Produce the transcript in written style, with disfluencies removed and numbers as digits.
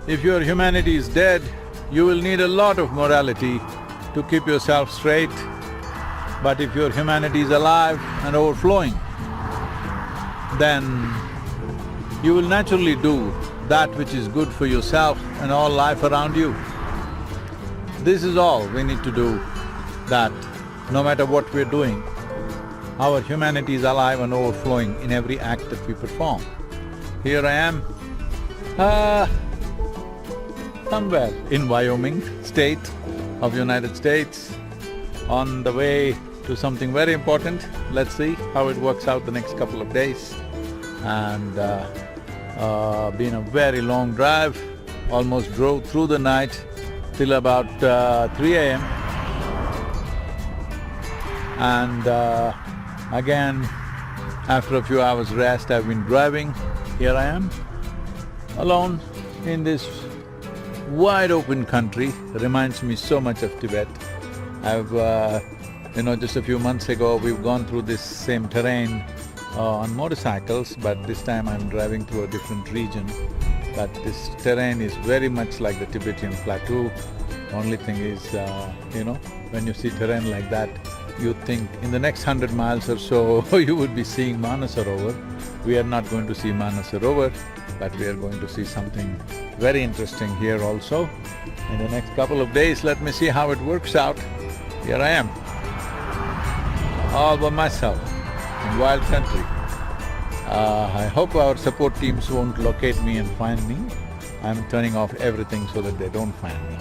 If your humanity is dead, you will need a lot of morality to keep yourself straight. But if your humanity is alive and overflowing, then you will naturally do that which is good for yourself and all life around you. This is all we need to do, that no matter what we're doing, our humanity is alive and overflowing in every act that we perform. Here I am, somewhere in Wyoming state of United States, on the way to something very important. Let's see how it works out the next couple of days. And been a very long drive, almost drove through the night till about 3 a.m. And again, after a few hours rest, I've been driving. Here I am, alone in this wide open country. Reminds me so much of Tibet. Just a few months ago, we've gone through this same terrain on motorcycles, but this time I'm driving through a different region. But this terrain is very much like the Tibetan plateau. Only thing is, when you see terrain like that, you think in the next 100 miles or so, you would be seeing Manasarovar. We are not going to see Manasarovar, but we are going to see something very interesting here also. In the next couple of days, let me see how it works out. Here I am, all by myself, in wild country. I hope our support teams won't locate me and find me. I'm turning off everything so that they don't find me.